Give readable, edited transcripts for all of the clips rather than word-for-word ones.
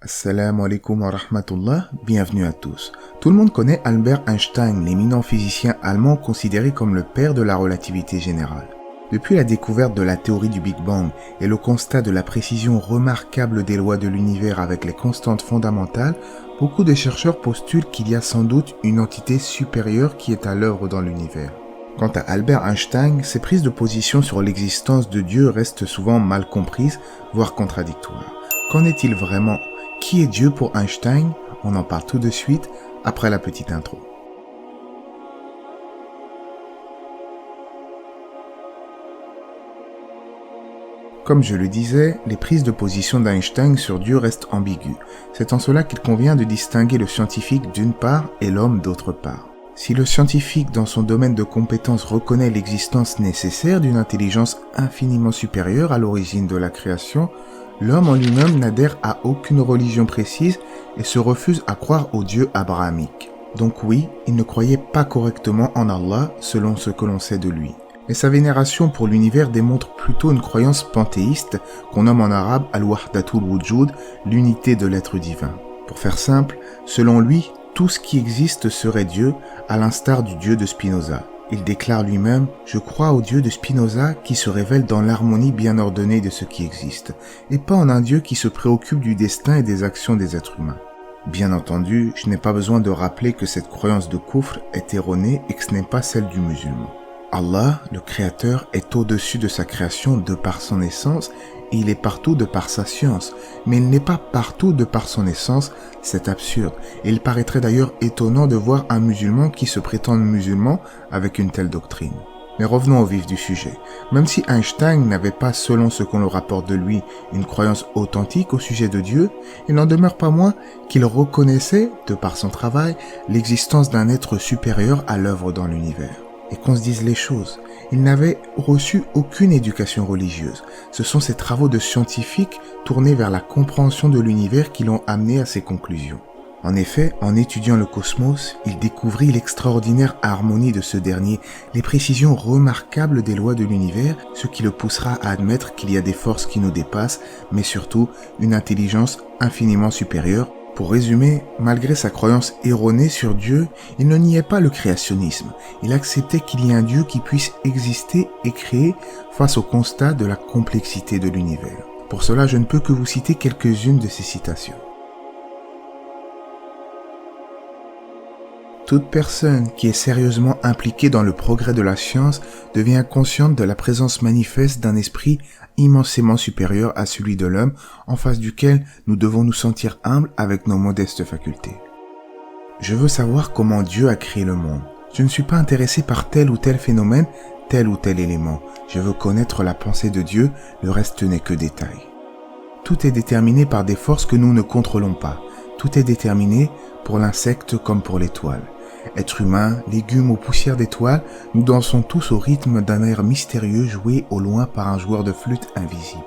Assalamu alaikum wa rahmatullah, bienvenue à tous. Tout le monde connaît Albert Einstein, l'éminent physicien allemand considéré comme le père de la relativité générale. Depuis la découverte de la théorie du Big Bang et le constat de la précision remarquable des lois de l'univers avec les constantes fondamentales, beaucoup de chercheurs postulent qu'il y a sans doute une entité supérieure qui est à l'œuvre dans l'univers. Quant à Albert Einstein, ses prises de position sur l'existence de Dieu restent souvent mal comprises, voire contradictoires. Qu'en est-il vraiment ? Qui est Dieu pour Einstein? On en parle tout de suite après la petite intro. Comme je le disais, les prises de position d'Einstein sur Dieu restent ambiguës. C'est en cela qu'il convient de distinguer le scientifique d'une part et l'homme d'autre part. Si le scientifique dans son domaine de compétence reconnaît l'existence nécessaire d'une intelligence infiniment supérieure à l'origine de la création, l'homme en lui-même n'adhère à aucune religion précise et se refuse à croire au Dieu abrahamique. Donc oui, il ne croyait pas correctement en Allah selon ce que l'on sait de lui. Mais sa vénération pour l'univers démontre plutôt une croyance panthéiste qu'on nomme en arabe al-wahdatul wujud, l'unité de l'être divin. Pour faire simple, selon lui, tout ce qui existe serait Dieu, à l'instar du Dieu de Spinoza. Il déclare lui-même « Je crois au Dieu de Spinoza qui se révèle dans l'harmonie bien ordonnée de ce qui existe, et pas en un Dieu qui se préoccupe du destin et des actions des êtres humains. » Bien entendu, je n'ai pas besoin de rappeler que cette croyance de kufr est erronée et que ce n'est pas celle du musulman. Allah, le Créateur, est au-dessus de sa création de par son essence et il est partout de par sa science. Mais il n'est pas partout de par son essence, c'est absurde. Et il paraîtrait d'ailleurs étonnant de voir un musulman qui se prétend musulman avec une telle doctrine. Mais revenons au vif du sujet. Même si Einstein n'avait pas, selon ce qu'on le rapporte de lui, une croyance authentique au sujet de Dieu, il n'en demeure pas moins qu'il reconnaissait, de par son travail, l'existence d'un être supérieur à l'œuvre dans l'univers. Et qu'on se dise les choses, il n'avait reçu aucune éducation religieuse. Ce sont ses travaux de scientifique tournés vers la compréhension de l'univers qui l'ont amené à ses conclusions. En effet, en étudiant le cosmos, il découvrit l'extraordinaire harmonie de ce dernier, les précisions remarquables des lois de l'univers, ce qui le poussera à admettre qu'il y a des forces qui nous dépassent, mais surtout une intelligence infiniment supérieure. Pour résumer, malgré sa croyance erronée sur Dieu, il ne niait pas le créationnisme. Il acceptait qu'il y ait un Dieu qui puisse exister et créer face au constat de la complexité de l'univers. Pour cela, je ne peux que vous citer quelques-unes de ses citations. Toute personne qui est sérieusement impliquée dans le progrès de la science devient consciente de la présence manifeste d'un esprit immensément supérieur à celui de l'homme, en face duquel nous devons nous sentir humbles avec nos modestes facultés. Je veux savoir comment Dieu a créé le monde. Je ne suis pas intéressé par tel ou tel phénomène, tel ou tel élément. Je veux connaître la pensée de Dieu, le reste n'est que détail. Tout est déterminé par des forces que nous ne contrôlons pas. Tout est déterminé pour l'insecte comme pour l'étoile. Êtres humains, légumes ou poussières d'étoiles, nous dansons tous au rythme d'un air mystérieux joué au loin par un joueur de flûte invisible.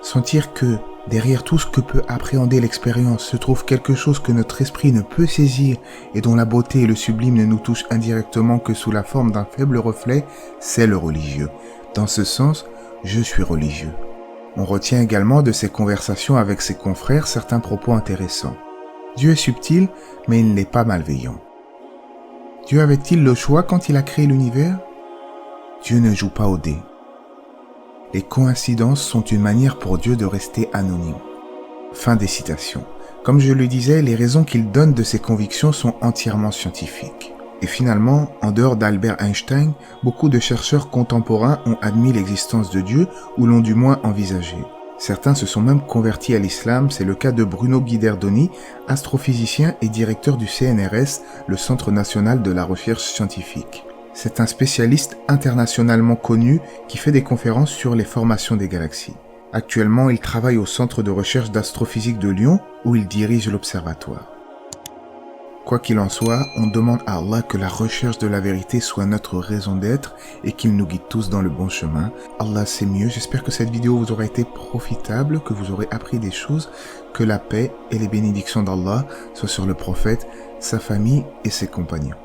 Sentir que, derrière tout ce que peut appréhender l'expérience, se trouve quelque chose que notre esprit ne peut saisir et dont la beauté et le sublime ne nous touchent indirectement que sous la forme d'un faible reflet, c'est le religieux. Dans ce sens, je suis religieux. On retient également de ses conversations avec ses confrères certains propos intéressants. Dieu est subtil, mais il n'est pas malveillant. Dieu avait-il le choix quand il a créé l'univers? Dieu ne joue pas au dé. Les coïncidences sont une manière pour Dieu de rester anonyme. Fin des citations. Comme je le disais, les raisons qu'il donne de ses convictions sont entièrement scientifiques. Et finalement, en dehors d'Albert Einstein, beaucoup de chercheurs contemporains ont admis l'existence de Dieu ou l'ont du moins envisagé. Certains se sont même convertis à l'islam, c'est le cas de Bruno Guiderdoni, astrophysicien et directeur du CNRS, le Centre national de la recherche scientifique. C'est un spécialiste internationalement connu qui fait des conférences sur les formations des galaxies. Actuellement, il travaille au Centre de recherche d'astrophysique de Lyon, où il dirige l'observatoire. Quoi qu'il en soit, on demande à Allah que la recherche de la vérité soit notre raison d'être et qu'il nous guide tous dans le bon chemin. Allah sait mieux. J'espère que cette vidéo vous aura été profitable, que vous aurez appris des choses, que la paix et les bénédictions d'Allah soient sur le prophète, sa famille et ses compagnons.